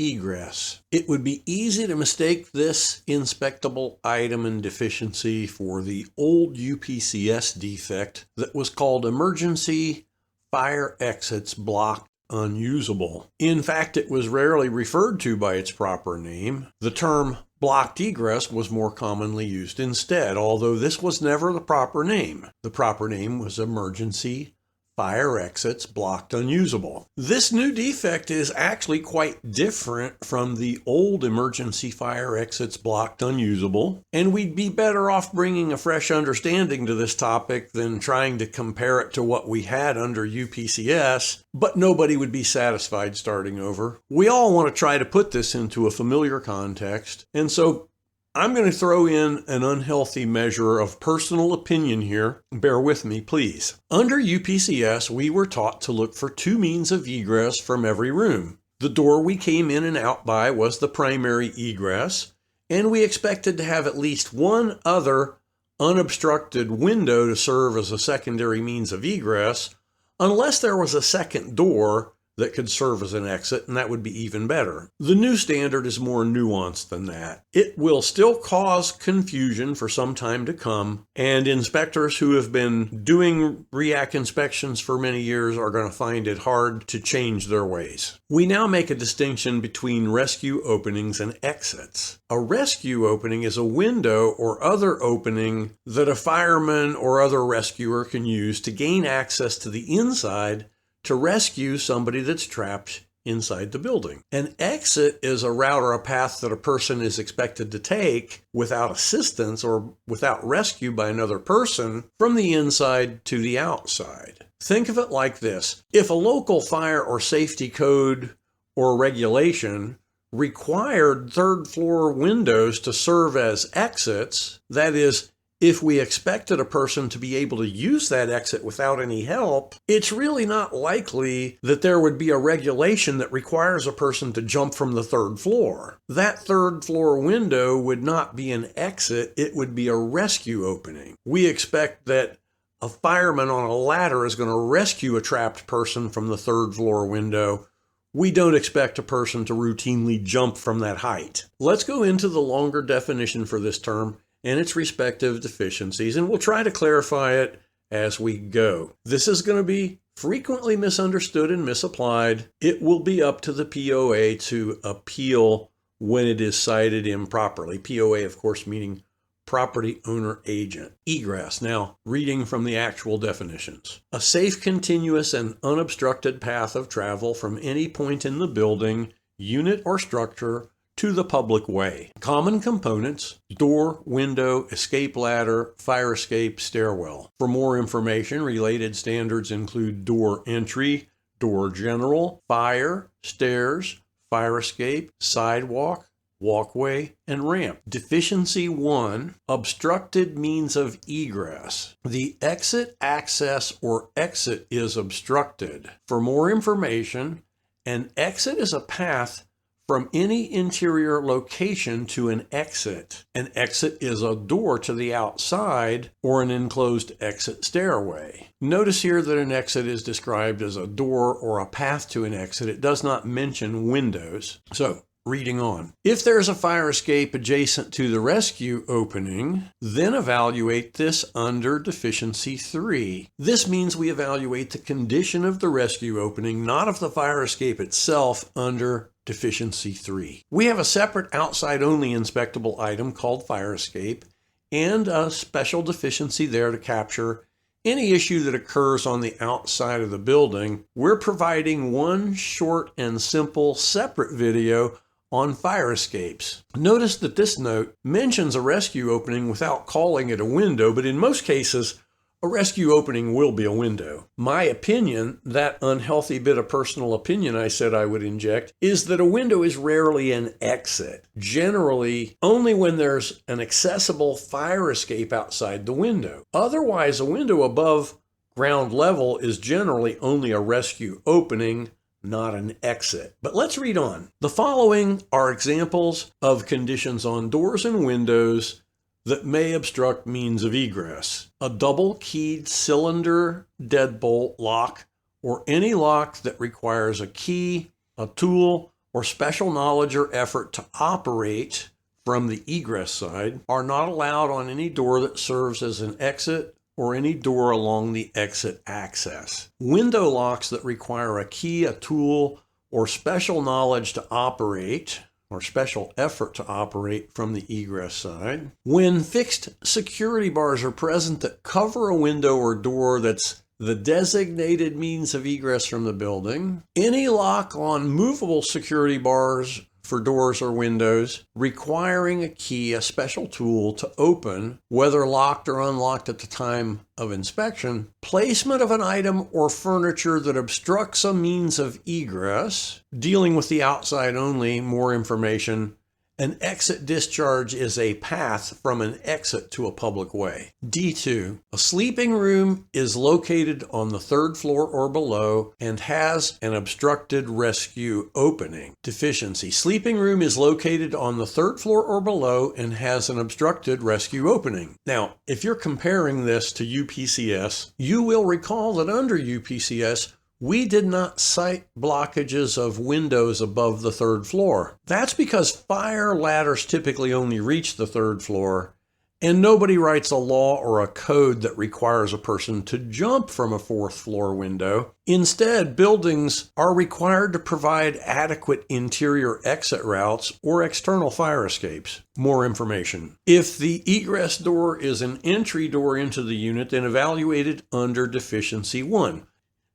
Egress. It would be easy to mistake this inspectable item and deficiency for the old UPCS defect that was called emergency fire exits blocked unusable. In fact, it was rarely referred to by its proper name. The term blocked egress was more commonly used instead, although this was never the proper name. The proper name was emergency fire exits blocked unusable. This new defect is actually quite different from the old emergency fire exits blocked unusable, and we'd be better off bringing a fresh understanding to this topic than trying to compare it to what we had under UPCS, but nobody would be satisfied starting over. We all want to try to put this into a familiar context, and so I'm going to throw in an unhealthy measure of personal opinion here. Bear with me, please. Under UPCS, we were taught to look for two means of egress from every room. The door we came in and out by was the primary egress, and we expected to have at least one other unobstructed window to serve as a secondary means of egress, unless there was a second door that could serve as an exit, and that would be even better. The new standard is more nuanced than that. It will still cause confusion for some time to come, and inspectors who have been doing REAC inspections for many years are going to find it hard to change their ways. We now make a distinction between rescue openings and exits. A rescue opening is a window or other opening that a fireman or other rescuer can use to gain access to the inside to rescue somebody that's trapped inside the building. An exit is a route or a path that a person is expected to take without assistance or without rescue by another person from the inside to the outside. Think of it like this. If a local fire or safety code or regulation required third floor windows to serve as exits, that is, if we expected a person to be able to use that exit without any help, it's really not likely that there would be a regulation that requires a person to jump from the third floor. That third floor window would not be an exit, it would be a rescue opening. We expect that a fireman on a ladder is going to rescue a trapped person from the third floor window. We don't expect a person to routinely jump from that height. Let's go into the longer definition for this term and its respective deficiencies, and we'll try to clarify it as we go. This is going to be frequently misunderstood and misapplied. It will be up to the POA to appeal when it is cited improperly. POA, of course, meaning property owner agent. Egress. Now, reading from the actual definitions. A safe, continuous, and unobstructed path of travel from any point in the building, unit, or structure to the public way. Common components: door, window, escape ladder, fire escape, stairwell. For more information, related standards include door entry, door general, fire, stairs, fire escape, sidewalk, walkway, and ramp. Deficiency 1, obstructed means of egress. The exit, access, or exit is obstructed. For more information, an exit is a path from any interior location to an exit. An exit is a door to the outside or an enclosed exit stairway. Notice here that an exit is described as a door or a path to an exit. It does not mention windows. So, reading on. If there's a fire escape adjacent to the rescue opening, then evaluate this under deficiency 3. This means we evaluate the condition of the rescue opening, not of the fire escape itself, under deficiency 3. We have a separate outside-only inspectable item called fire escape and a special deficiency there to capture any issue that occurs on the outside of the building. We're providing one short and simple separate video on fire escapes. Notice that this note mentions a rescue opening without calling it a window, but in most cases, a rescue opening will be a window. My opinion, that unhealthy bit of personal opinion I said I would inject, is that a window is rarely an exit. Generally, only when there's an accessible fire escape outside the window. Otherwise, a window above ground level is generally only a rescue opening, not an exit. But let's read on. The following are examples of conditions on doors and windows that may obstruct means of egress. A double-keyed cylinder deadbolt lock or any lock that requires a key, a tool, or special knowledge or effort to operate from the egress side are not allowed on any door that serves as an exit or any door along the exit access. Window locks that require a key, a tool, or special knowledge to operate, or special effort to operate from the egress side. When fixed security bars are present that cover a window or door that's the designated means of egress from the building. Any lock on movable security bars for doors or windows requiring a key, a special tool to open, whether locked or unlocked at the time of inspection. Placement of an item or furniture that obstructs a means of egress. Dealing with the outside only, more information. An exit discharge is a path from an exit to a public way. D2. A sleeping room is located on the third floor or below and has an obstructed rescue opening. Deficiency. Sleeping room is located on the third floor or below and has an obstructed rescue opening. Now, if you're comparing this to UPCS, you will recall that under UPCS, we did not cite blockages of windows above the third floor. That's because fire ladders typically only reach the third floor, and nobody writes a law or a code that requires a person to jump from a fourth floor window. Instead, buildings are required to provide adequate interior exit routes or external fire escapes. More information. If the egress door is an entry door into the unit, then evaluate it under deficiency 1.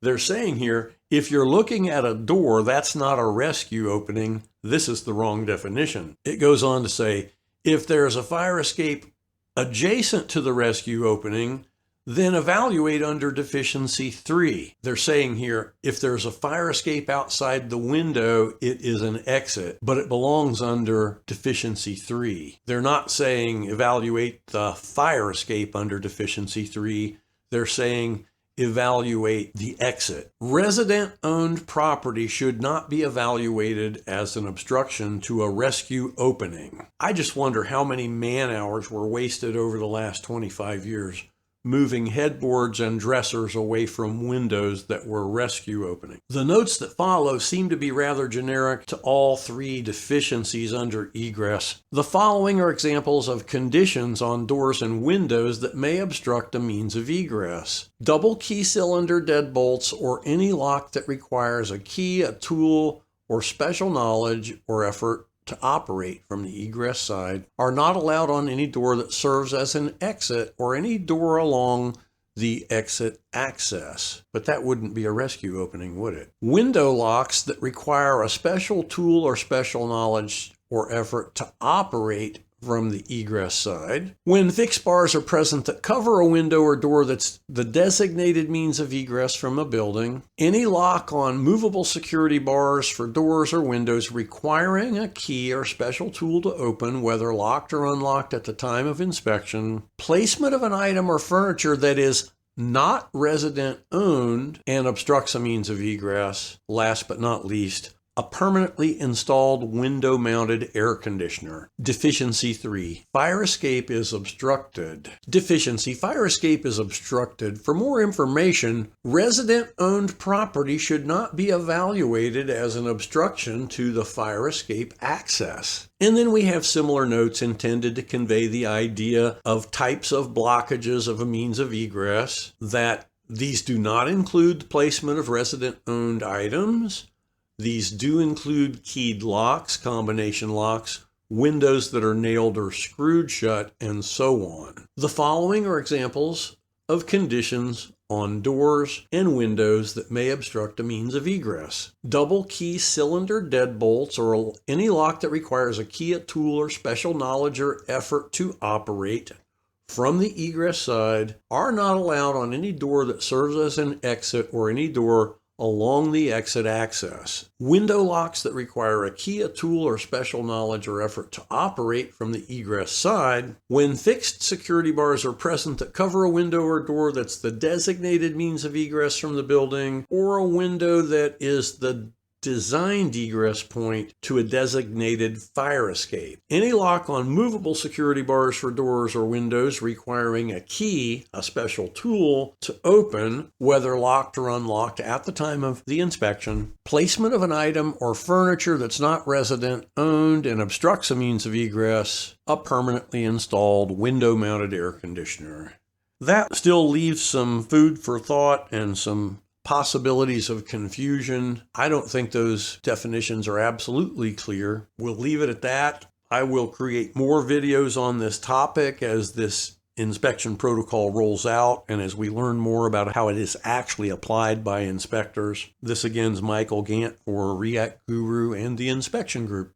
They're saying here, if you're looking at a door, that's not a rescue opening. This is the wrong definition. It goes on to say, if there's a fire escape adjacent to the rescue opening, then evaluate under deficiency 3. They're saying here, if there's a fire escape outside the window, it is an exit, but it belongs under deficiency 3. They're not saying evaluate the fire escape under deficiency 3. They're saying evaluate the exit. Resident-owned property should not be evaluated as an obstruction to a rescue opening. I just wonder how many man-hours were wasted over the last 25 years moving headboards and dressers away from windows that were rescue opening. The notes that follow seem to be rather generic to all 3 deficiencies under egress. The following are examples of conditions on doors and windows that may obstruct a means of egress. Double key cylinder deadbolts or any lock that requires a key, a tool, or special knowledge or effort to operate from the egress side are not allowed on any door that serves as an exit or any door along the exit access. But that wouldn't be a rescue opening, would it? Window locks that require a special tool or special knowledge or effort to operate from the egress side. When fixed bars are present that cover a window or door that's the designated means of egress from a building. Any lock on movable security bars for doors or windows requiring a key or special tool to open, whether locked or unlocked at the time of inspection. Placement of an item or furniture that is not resident owned and obstructs a means of egress. Last but not least, a permanently installed window-mounted air conditioner. Deficiency 3. Fire escape is obstructed. Deficiency. Fire escape is obstructed. For more information, resident-owned property should not be evaluated as an obstruction to the fire escape access. And then we have similar notes intended to convey the idea of types of blockages of a means of egress, that these do not include the placement of resident-owned items. These do include keyed locks, combination locks, windows that are nailed or screwed shut, and so on. The following are examples of conditions on doors and windows that may obstruct a means of egress. Double key cylinder deadbolts or any lock that requires a key, a tool, or special knowledge or effort to operate from the egress side are not allowed on any door that serves as an exit or any door along the exit access. Window locks that require a key, a tool, or special knowledge or effort to operate from the egress side. When fixed security bars are present that cover a window or door that's the designated means of egress from the building, or a window that is the designed egress point to a designated fire escape. Any lock on movable security bars for doors or windows requiring a key, a special tool, to open, whether locked or unlocked at the time of the inspection. Placement of an item or furniture that's not resident-owned and obstructs a means of egress. A permanently installed window-mounted air conditioner. That still leaves some food for thought and some possibilities of confusion. I don't think those definitions are absolutely clear. We'll leave it at that. I will create more videos on this topic as this inspection protocol rolls out and as we learn more about how it is actually applied by inspectors. This again is Michael Gant for REAC Guru and the Inspection Group.